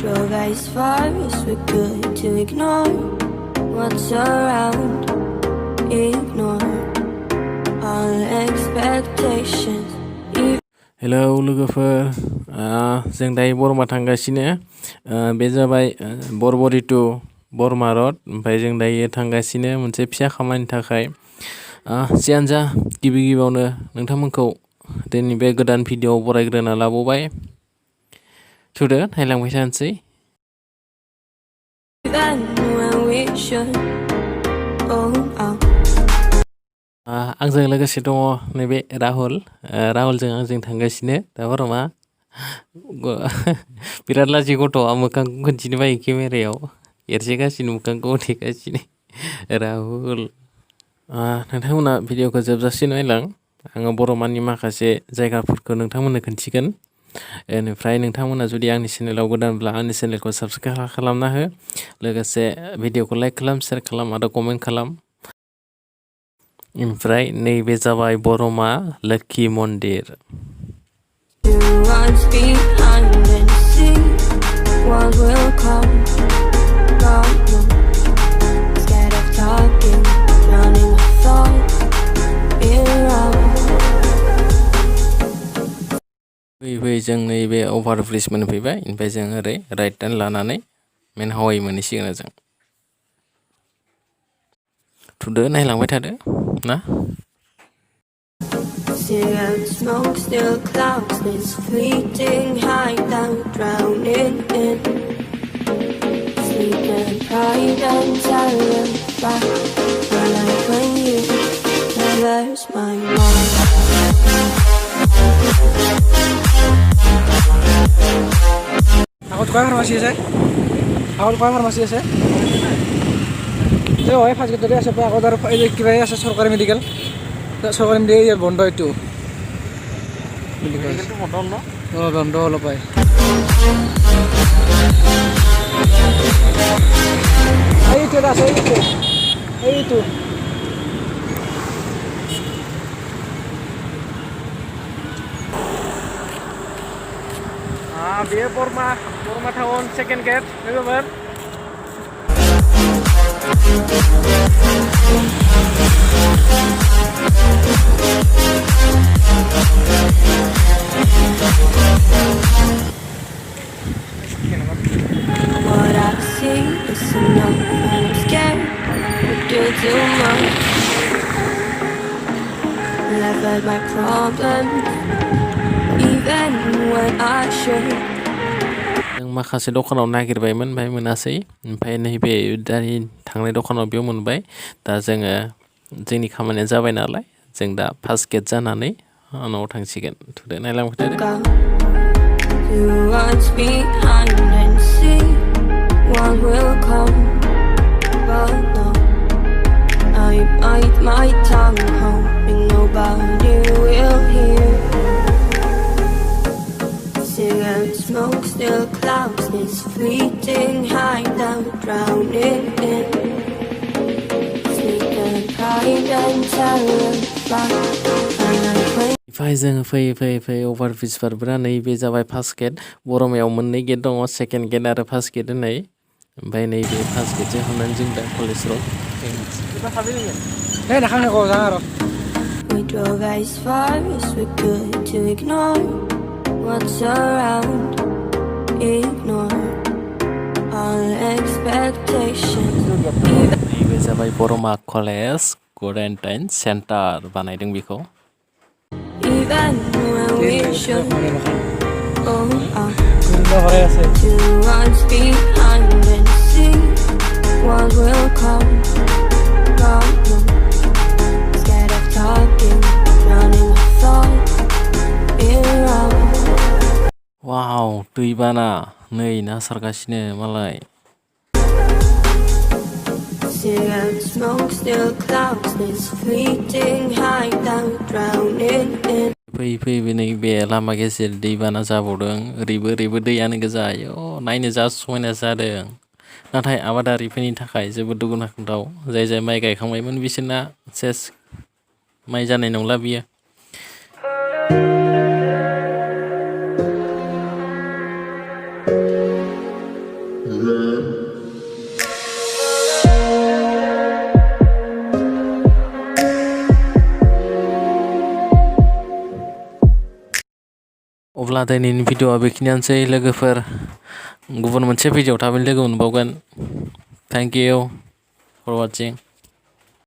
drove as far as we could to ignore what's around, ignore all expectations. Hello लोगोफोर जों दायो बरमा थांगासिनो बे जाबाय बरबरि टु बरमा रड ओमफ्राय जों दायो थांगासिनो मोनसे फिसा खामानिनि थाखाय जियानो जा गिबि गिबियावनो नोंथांमोनखौ दिनै बे गोदान भिडिअ बरायग्रोना लाबोबाय थुदो नायलांबाय थानोसै आंजों लोगोसे दङ नैबे राहुलजों आंजों थांगासिनो दा बरमा बिराद लाजि गथ'आ मोखां खिन्थिनो बायो केमेरायाव एरसेगासिनो मोखांखौ उथेगासिनो राहुल नोंथांमोना भिडिअखौ जोबजासे नायलां आङो बरमानि माखासे जायगाफोरखौ नोंथांमोननो खोन्थिगोन बेनिफ्राय नोंथांमोना जुदि आंनि चेनेलाव गोदानब्ला आंनि चेनेलखौ साबसक्राइब खालामना हो लोगोसे भिडिअखौ लाइक खालाम शेयार खालाम आरो कमेन्ट खालाम ओमफ्राय नैबे जाबाय बरमा लोक्षि मन्दिर फैयै जों नैबे अभार ब्रिज मोनफैबाय ओमफ्राय जों ओरै राइट टार्न लानानै मेन हाइवे मोनहैसिगोन जों थुदो नायलांबाय थादो ना Cigarette smoke, still clouds, this fleeting high down, drowning in sleep and pride and silent back. I like when you traverse my mind. Aku tukang farmasi আছে aku tukang farmasi আছে যে হয় ফাজ গেটে আছে আকৌ ধৰ এই কিবা আছে সরকারি মেডিকেল সরকারি মেডিকেল বন্ধ এটো মেডিকেলটো বন্ধ ন বন্ধ হলো পায় এইটো আছে এইটো बे बरमा टाउन सेकेन्ड गेट लोगोफोर What I see is enough and I'm scared to do too much. Laugh at my problems even when I should. जों माखासे दखानाव नागिरबायमोन ओमफ्राय मोनासै ओमफ्राय नैबे दानि थांनाय दखानाव बेयाव मोनबाय दा जोङो जोंनि खामानिया जाबाय नालाय जों दा फार्स्ट गेट जानानै न'आव थांसिगोन थुदो नायलांबाय थादो What's behind and see what will come, but no, I bite my tongue hoping nobody will hear. Cigarette smoke, still clouds, this fleeting high down, drowning in sleep and pride and silent flight. ओमफ्राय जों फैयै अभार bridge बारबोना नैबे जाबाय first gate बरमायाव मोननै gate दङ second gate आरो first gate होननाय ओमफ्राय नैबे फार्स्ट गेटजों हाबनानै जों दा college road We drove as far as we could to ignore what's around, ignore all expectations. नैबे जाबाय बरमा कलेज क्वारेन्टाइन सेन्टार बानायदों बेखौ Even when we should to what's behind and see what will come, but no, scared of talking, drowning my thoughts around. वाव दैबाना नै ना सारगासिनो मालाय Cigarette smoke, still clouds, this fleeting high down, drowning in. फैयै नैबे लामा गेजेर दैबाना जाबावदों ओरैबो दैयानो गोजा नायनो जा समायना जादों नाथाय आबादारिफोरनि थाखाय जोबोद दुखुनांथाव जाय माइ गायखांबायमोन बिसोरना सेस माइ जानाय नंला बियो अब्ला दिनैनि भिडिअ'आ बेखिनियानोसै लोगोफोर गुबुन मोनसे भिडिअ' थाबैनो लोगो मोनबावगोन थेंक इउ फर वाचिं